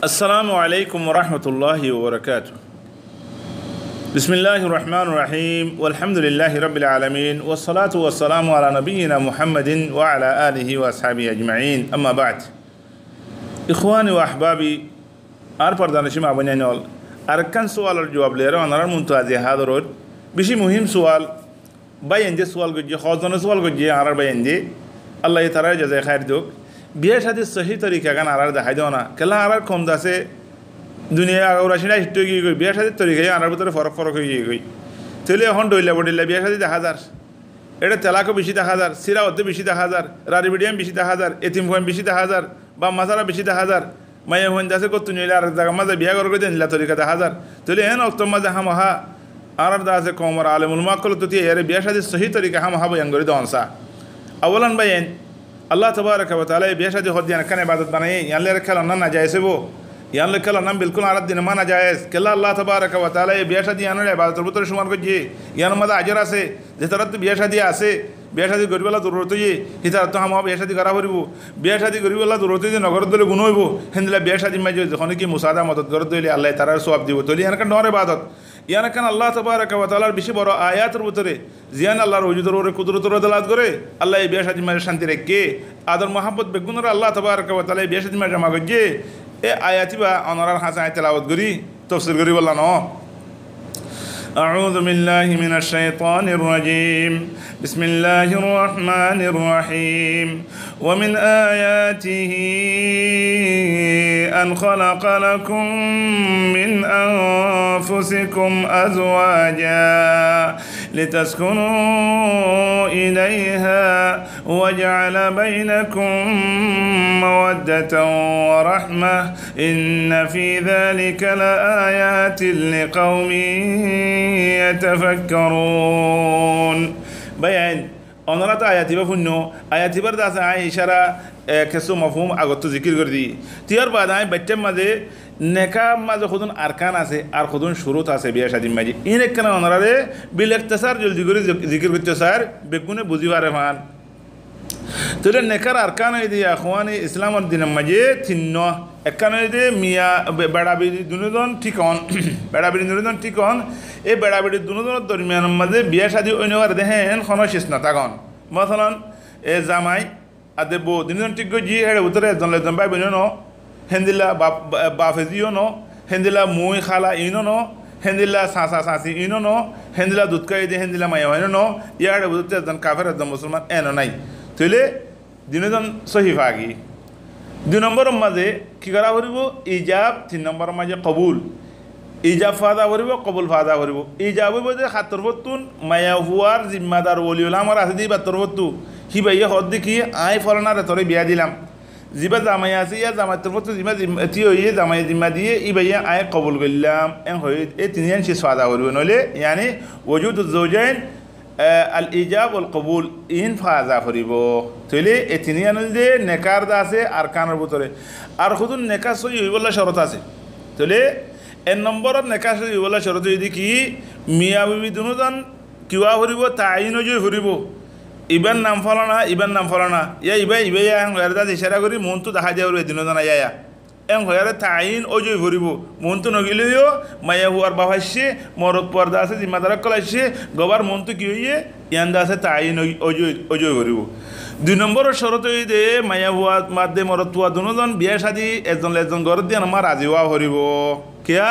السلام عليكم ورحمة الله وبركاته. بسم الله الرحمن الرحيم والحمد لله رب العالمين والصلاة والسلام على نبينا محمد وعلى آله وأصحابه أجمعين. أما بعد، إخواني وأحبابي، أرفع دانشي مع بنيانول أركان سؤال الجواب ليرة ونرى المنتازي هذا رود بشي مهم سؤال بيان دي سؤال قد خاصة سؤال قد عرر بيان دي الله يترى جزاء خير دوك বিয়ে শাদী সহি তরিকা গান আরার দেখাই দেও না কেলা আরার কম দাসে দুনিয়া ওরাশিনা হিট গিয়ে গই বিয়ে শাদীর তরিকায় আরার ভিতরে ফরক হয়ে গই তাহলে এখন ডইলা বডিলা বিয়ে শাদী দেখা যার এটা তেলাকও বেশি দেখা যার সিরা অর্ধে বেশি দেখা যার রারি বিডিয়াম বেশি দেখা যার এতিম ফোন বেশি দেখা যার বা মাজারা বেশি দেখা যার মায়ে হন দাসে কত নিলে আর জায়গা মাঝে বিয়া করে দেন নিলা তরিকা দেখা যার তাহলে এখন অক্ত মাঝে হামহা আরার দাসে কমর আলেমুল মাকল তো এর বিয়ে শাদীর সহি তরিকা হামহা বয়ান করে দেওয়া আওয়ালান বাইন अल्लाह तबारक व तआला बेशादी होद यान कने इबादत बनाई यान ले रखल ना नाजायज है वो यान ले रखल ना बिल्कुल आरत दिन मा नाजायज केला अल्लाह तबारक व तआला बेशादी यान ले इबादत बुतर शुमार को जी यान मदा अजर আছে যে तरत बेशादी আছে बेशादी গরিবলা জরুরত জি হিতার তো হাম बेशादी করা হরিব बेशादी গরিবলা জরুরত জি নগর দলে গুণ হইব হিন্দলা बेशादी মাঝে যখন কি মুসাদা মদদ করে দইলে আল্লাহ তাআলার সওয়াব দিব তলি ইয়ান কান নর ইবাদত ইয়ান কান আল্লাহ তবারক व तआलाর বেশি বড় আয়াতের ভিতরে জিয়ান আল্লাহর ওজুদের ওরে কুদরতের দলাত করে আল্লাহ এই বেশাদি মাঝে শান্তি রেখে আদর মোহাম্মদ বেগুনরা আল্লাহ তবারক व तआला এই বেশাদি মাঝে মাগজে এ আয়াতি বা অনরার হাসায় তেলাওয়াত করি তাফসীর করি বললা ন أعوذ بالله من الشيطان الرجيم بسم الله الرحمن الرحيم ومن آياته أن خلق لكم من أنفسكم أزواجا لتسكنوا إليها وجعل بينكم مودة ورحمة إن في ذلك لآيات لقوم يتفكرون. بيان অনরাত আয়াতি বা শূন্য আয়াতি বার দাস আই ইশারা কিছু মফহুম আগত জিকির করে দি তিয়ার বাদ আই বাচ্চার মাঝে নেকা মাঝে খুদুন আরকান আছে আর খুদুন শুরুত আছে বিয়া শাদীর মাঝে ইন একখানা অনরারে বিল ইখতিসার জলদি করে জিকির করতে স্যার বেগুনে বুঝি পারে ফান তাহলে নেকার আরকান হইদি আখওয়ানি ইসলামের দিনের মাঝে তিন্ন একখানে হইদি মিয়া বেড়াবিড়ি দুজন ঠিকন বেড়াবিড়ি দুজন ঠিকন এই বেড়াবিড়ি দুজনের দরমিয়ানের মাঝে বিয়া শাদী অন্যবার দেখেন কোনো শেষ না থাকন মতলন এ জামাই আদে বউ দুজন ঠিক জি হেড়ে উত্তরে একজন লেজন ভাই বোন ন হেন্দিলা বাফেজিও ন হেন্দিলা মুই খালা ইনো ন হেন্দিলা সাঁচা সাঁচি ইনো ন হেন্দিলা দুধকাই দিয়ে হেন্দিলা মায়া হয় ন ইয়ারে বুঝতে একজন কাফের একজন মুসলমান এনো নাই তাহলে দিনজন সহিফা আগি দুই নম্বরের মাঝে কি করা করিব ইজাব তিন নম্বরের মাঝে কবুল ইজাব ফাদা করিব কবুল ফাদা করিব ইজাব হইব যে হাতর বতুন মায়া হুয়ার জিম্মাদার ওলিউল আমার আছে দিবা তোর বতু হি ভাইয়া হদ দেখি আই ফলনারে তোরে বিয়া দিলাম জিবা জামাই আছে ইয়া জামাই তোর বতু জিমা এটি হইয়ে জামাই জিম্মা দিয়ে ই ভাইয়া আই কবুল করলাম এন হয়ে এই তিনজন শেষ ফাদা করিব নইলে ইয়ানি ওজুদ জৌজাইন আল ইজাব ওল কবুল ইন ফাজা করিব তাইলে এই তিনজন যে নেকার দা আছে আর কানের ভিতরে আর শুধু নেকা সই হইবলা শরত আছে তাহলে এক নম্বরত নেকা সই হইবলা শরত যদি কি মিয়া বিবি দুজন কিবা করিব তাইন জয় ফুরিব ইবান নাম ফলানা ইবান নাম ফলানা ইয়া ইবাই ইবাই এরদা ইশারা করি মন তো দেখা যায় দুজন আয়া এম হয়ারে তাইন অজয় ভরিব মনতো নগিলেও মায়া হুয়ার বাভাসে মরদ পর্দা আছে জিম্মাদারা কলাইছে গবার মনতো কি হইয়ে ইয়ান্দা আছে তাইন অজয় ভরিব দুই নম্বরের শরত দে মায়া হুয়া মাদে মরদ পুয়া দুজন বিয়া শাদী একজন ঘর দিয়ে আমার রাজি হওয়া ভরিব কিয়া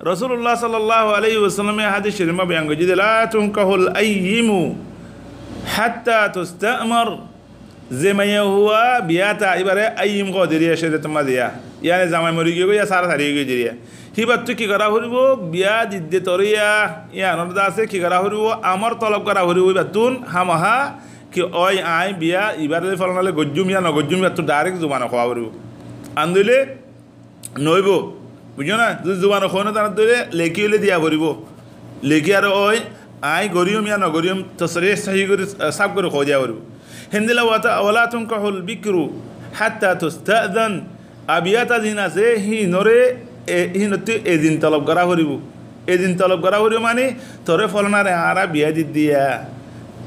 রাসূলুল্লাহ সাল্লাল্লাহু আলাইহি ওয়াসাল্লামে হাদিস শরীফে বয়ান করে দিলা তুনকাহুল আইয়িমু হাত্তা তুস্তামার যে মাইয়া হুয়া বিয়াতা এবারে আইম কদিরিয়া সেটা তোমার দিয়া ইয়ানে জামাই মরি গিয়ে ইয়া সারা সারিয়ে গিয়ে দিরিয়া হিবার তুই কি করা হরিব বিয়া দিদ্দে তরিয়া ইয়া আনন্দ আছে কি করা হরিব আমার তলব করা হরিব এবার তুন হামাহা কি ওই আই বিয়া এবারে ফলনালে গজ্জুম ইয়া নগজ্জুম ইয়া তুই ডাইরেক্ট জুবানো খাওয়া হরিব আন্দইলে নইব বুঝো না যদি জুবানো খাওয়ানো তার ধরে লেখি হলে দিয়া ভরিব লেখি আর ওই আই গরিয়ম ইয়া নগরিয়ম তসরে সাহি করে সাফ করে খাওয়া দিয়া ভরিব হিন্দিলা ওয়ালা তুনকাহুল বিকরু হাত্তা তুস্তাযান আবিয়াতা দিন আছে হি নরে হি নতি এদিন তলব করা করিব এদিন তলব করা করিব মানে তোরে ফলনারে আরা বিয়া দি দিয়া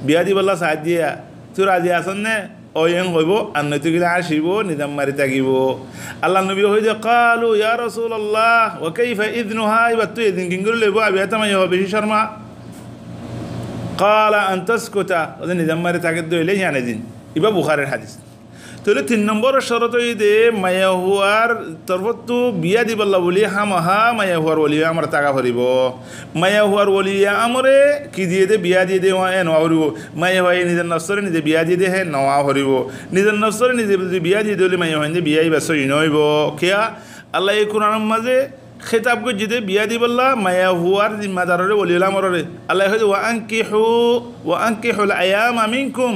বিয়া দি বললা সাহায্য দিয়া তুই রাজি আসন নে ওয়েং হইব আর নৈতিক আসিব নিজাম মারি থাকিব আল্লাহ নবী হই যে কালু ইয়া রাসূলুল্লাহ ওয়া কাইফা ইযনুহা এবার তুই এদিন কিং করে লইব আবি আতামাই হবে শর্মা কালা আন তাসকুতা ওদের নিজাম মারি থাকে দইলে জানে দিন ইবা বুখারীর হাদিস তাহলে 3 নম্বরের শরত হই দে মায়া হুয়ার তরফতু বিয়া দিবাল্লা বলি হামহা মায়া হুয়ার ওলি আমরা টাকা ভরিব মায়া হুয়ার ওলি আমরে কি দিয়ে দে বিয়া দিয়ে দে এ নওয়া ভরিব মায়া হয় নিজের নফসরে নিজে বিয়া দিয়ে দে হে নওয়া ভরিব নিজের নফসরে নিজে যদি বিয়া দিয়ে দিলে মায়া হয় বিয়াই বেশ নইব কেয়া আল্লাহ এই কোরআনের মাঝে খেতাব গজিদে বিয়া দিবাল্লা মায়া হুয়ার জিম্মাদাররে ওলিউল আমরে আল্লাহ হয় ওয়া আনকিহুল আয়ামা মিনকুম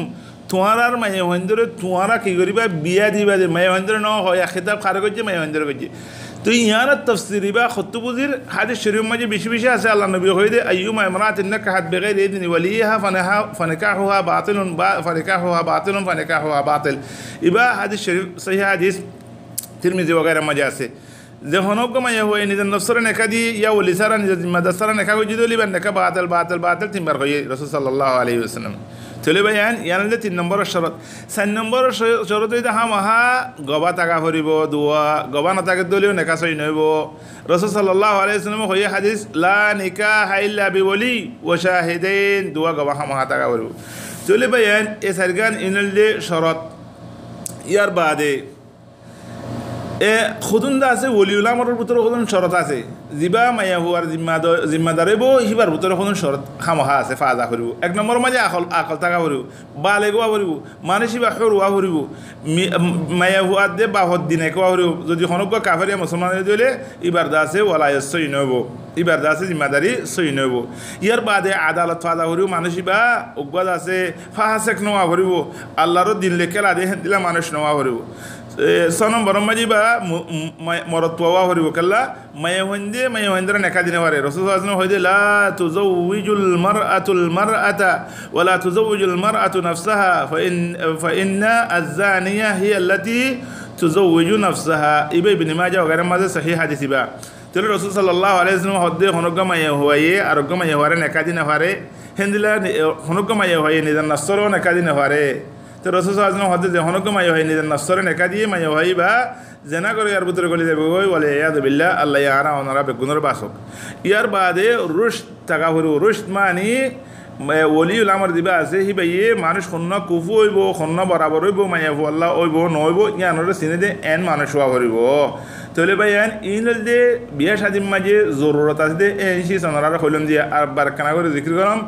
তোমার মায়া হইন্দরে তোমারা কি করিবা বিয়া দিবা যে মায়া হইন্দরে ন হয় খেতাব খারে করছে মায়া হইন্দরে করছে তো ইয়ার তফসিরি বা খত্তুবুজির হাদিস শরীফ মাঝে বেশি বেশি আছে আল্লাহ নবী হই দে আইয়ুমা ইমরাতিন নাকাহাত বিগাইরি ইযনি ওয়ালিহা ফানাকাহুহা বাতিলুন ফানাকাহুহা বাতিল ইবা হাদিস শরীফ সহিহ হাদিস তিরমিজি ওগায়রা মাঝে আছে যে হনক মায়া হই নিজের নফসরে নেকা দি ইয়া ওলি সারা নিজের জিম্মাদার নেকা গজি দলি বা নেকা বাতিল তিনবার হই রাসূল সাল্লাল্লাহু আলাইহি ওয়াসাল্লাম চলে ভাই ইয়ান 3 নম্বরের শরত 4 নম্বরের শরত হইতে হামহা গবা টাকা ভরিব দুয়া গবা না টাকা দলিও নেকা সই নইব রাসূল সাল্লাল্লাহু আলাইহি ওয়াসাল্লাম হই হাদিস লা নিকাহা ইল্লা বিওলি ওয়া শাহিদাইন দুয়া গবা হামহা টাকা ভরিব চলে ভাই এ সারগান ইনলদে শরত ইয়ার বাদে এ খুদুন্দা আছে ওলিউল আমরের ভিতরে খুদুন শরত আছে জিবা মায়া হুয়ার জিম্মাদারে বো হিবার ভিতরে খুদুন শরত হামহা আছে ফাজা করিব 1 নম্বর মাঝে আকল টাকা করিব বালেগোয়া করিব মানুষ বা হরুয়া করিব মায়া হুয়ার দে বাহত দিনে কোয়া করিব যদি হনক কাফেরিয়া মুসলমানের দিলে ইবার দা আছে ওয়ালায় সই নইব ইবার দা আছে জিম্মাদারি সই নইব ইয়ার বাদে আদালত ফাজা করিব মানুষ বা উগবাদ আছে ফাহাসেক নোয়া করিব আল্লাহর দিন লেখেলা দে দিলা মানুষ নোয়া করিব 6 নম্বর মাঝে বা মরত পাওয়া হরিব কাল্লা মায়া হইন্দে নেকা দিনে পারে রাসূল সাল্লাল্লাহু আলাইহি ওয়াসাল্লাম হইদে লা তুযাউইজুল মারআতুল মারআতা ওয়া লা তুযাউইজুল মারআতু নাফসাহা ফাইন্না আয-যানিয়া হিয়া আল্লাতী তুযাউইজু নাফসাহা ইবনে মাজাহ ওগারে মাঝে সহিহ হাদিস বা তাহলে রাসূল সাল্লাল্লাহু আলাইহি ওয়াসাল্লাম হদে হনগা মায়া হইয়ে আরগা মায়া হরে নেকা দিনে পারে হেন্দিলা হনগা মায়া হইয়ে নিজান নাসরও নেকা দিনে পারে তো রাসূল সাল্লাল্লাহু আলাইহি ওয়াসাল্লাম হদে হনগা মায়া হইয়ে নিজান নাসরে নেকা দিয়ে মায়া হই বা জেনা করে আর ভিতরে গলি যাবে ওই বলে ইয়াদু বিল্লাহ আল্লাহ ইয়ারা ওনারা বেগুনের বাসক ইয়ার বাদে রুশদ টাকা হরু রুশদ মানি ওলিউল আমর দিবা আছে হি বাইয়ে মানুষ খন্ন কুফু হইব খন্ন বরাবর হইব মায়া হু আল্লাহ হইব নইব ইয়ানরে চিনে দে এন মানুষ হওয়া হরিব তাহলে ভাই এন ইনল দে বিয়া শাদির মাঝে জরুরত আছে দে এনসি সনরার হইলম দিয়ে আর বারকানা করে জিকির করম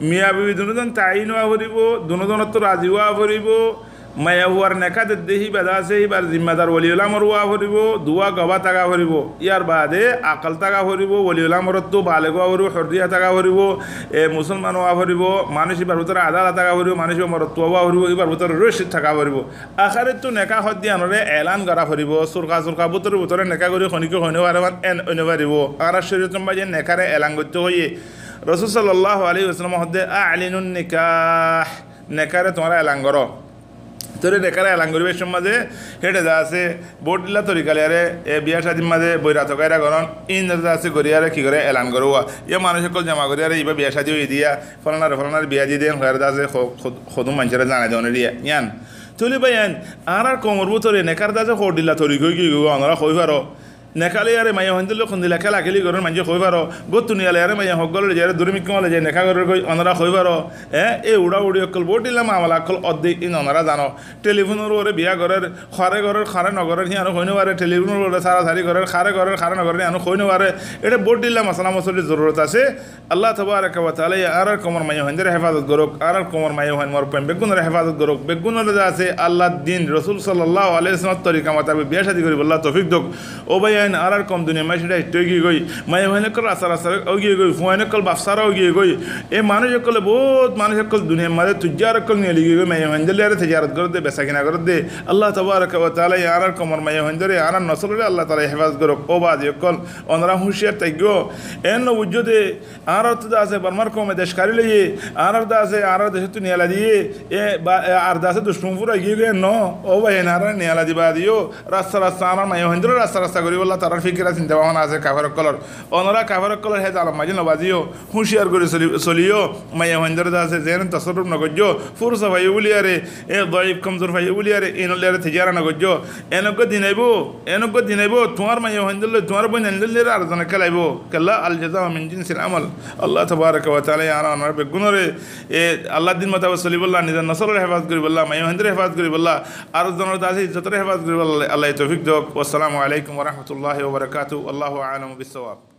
মিয়া বিবি দুজন তাইন হওয়া হরিব দুজন তো রাজি হওয়া হরিব মায়া হুয়ার নেকা দেহি বাদা আছে এবার জিম্মাদার ওলিউল আমর হওয়া হরিব দুয়া গবা টাকা হরিব ইয়ার বাদে আকল টাকা হরিব ওলিউল আমরত তো বালেগোয়া হরিব হরদিয়া টাকা হরিব মুসলমান হওয়া হরিব মানুষ এবার ভিতরে আদালা টাকা হরিব মানুষ মরত হওয়া হরিব এবার ভিতরে রশিদ টাকা হরিব আখারে তো নেকা হদিয়ানরে এলান করা হরিব সুরকা ভিতরে নেকা করে খনিকে হইনে পারে এন হইনে পারিব আর শরীয়ত মাঝে নেকারে এলান করতে হইয়ে রাসূল সাল্লাল্লাহু আলাইহি ওয়াসাল্লাম হদে আলিনুন নিকাহ নেকারে তোমরা এলান করো তোরে নেকারে এলান করিবে সমাজে হেঁটে যা আছে বোট দিলা তরিকালিয়ারে বিয়া শাদির মাঝে বইরা থকাইরা গরণ ইন যা আছে গরিয়ারে কি করে এলান করোয়া ইয়া মানুষ সকল জমা করিয়ারে ইবা বিয়া শাদি হয়ে দিয়া ফলানার বিয়া দিয়ে দেন হয়ে আছে সদু মানুষেরা জানাই দেওয়ানে দিয়া ইয়ান তুলি বাইন আর কমর ভিতরে নেকার দাজে খোর দিলা তরিক কি আমরা কই পারো নেকালে আরে মাইয়া হইন্দলে খুন্দিলা খেলা খেলি করেন মানুষ কই পারো গতুনিয়ালে আরে মাইয়া হকলে যায় দুর্মিক কমলে যায় নেকা করে কই অনারা কই পারো এ উড়া উড়ি অকল বোট দিলাম আমলা অকল অর্ধেক ইন অনারা জানো টেলিফোনের ওরে বিয়া ঘরের খারে নগরের হিয়ানো কইনো পারে টেলিফোনের ওরে সারি ঘরের খারে নগরের হিয়ানো কইনো পারে এটা বোট দিলাম আসসালাম মসলির জরুরত আছে আল্লাহ তাবারাকা ওয়া তাআলা আর কমর মাইয়া হইন্দরে হেফাজত করুক আর কমর মাইয়া হইন মর প্রেম বেগুনের হেফাজত করুক বেগুনের যা আছে আল্লাহ দিন রাসূল সাল্লাল্লাহু আলাইহি ওয়াসাল্লাম তরিকা মোতাবেক বিয়া শাদী করি আল্লাহ তৌফিক দক ও ভাই আর কম দুনিয়া মাইসিটা একটু গিয়ে গই মাই হইনে কল রাস্তা গিয়ে গই ফুয়াইনে কল বাফসারাও গিয়ে গই এই মানুষ কলে বহুত মানুষ কল দুনিয়ার মাঝে তুজার কল নিয়ে লিগে গই মাই হইন্দলে আর তিজারত করে দে বেচা কিনা করে দে আল্লাহ তাবারাকা ওয়া তাআলা আর কমর মাই হইন্দরে আর নসলরে আল্লাহ তাআলা হেফাজত করুক ও বাদ কল অনরা হুঁশিয়ার তাইগো এন উজ্জদে আর তো আছে বর্মার কমে দেশকারি লইয়ে আর দা আছে আর দেশে তো নিয়ালা দিয়ে আর দাসে দুষ্টুমপুরা গিয়ে গই ন ও ভাই আর নিয়ালা দিবা দিও রাস্তা আর মাই হইন্দরে রাস্তা করি বললা তার ফিকিরা চিন্তা ভাবনা আছে কাভার কলর অনরা কাভার কলর হে জালাম মাঝে নবাজিও হুঁশিয়ার করে চলিও মাইয়া হইন্দর আছে যেন তসরুপ নগজ্য ফুরসা ভাই উলিয়ারে এ দয়িব কমজোর ভাই উলিয়ারে এনলিয়ারে থিজারা নগজ্য এনজ্ঞ দিনাইব তোমার মাইয়া হইন্দর তোমার বই নেন্দলের আর জনে খেলাইব কেল্লা আল জাজা মিন জিনসিল আমল আল্লাহ তাবারক ওয়া তাআলা আনা আমার বেগুনরে এ আল্লাহ দিন মতাব সলিবুল্লাহ নিজের নসলের হেফাজত করি বললাহ মাইয়া হইন্দর হেফাজত করি বললাহ আর জনের আছে ইজ্জতের হেফাজত করি বললাহ আল্লাহ তৌফিক দক ওয়াসসালামু আলাইকুম ওয়া রাহমাতুল্লাহি ওয়া বারাকাতুহু আল্লাহু আ'লামু বিস-সাওয়াব।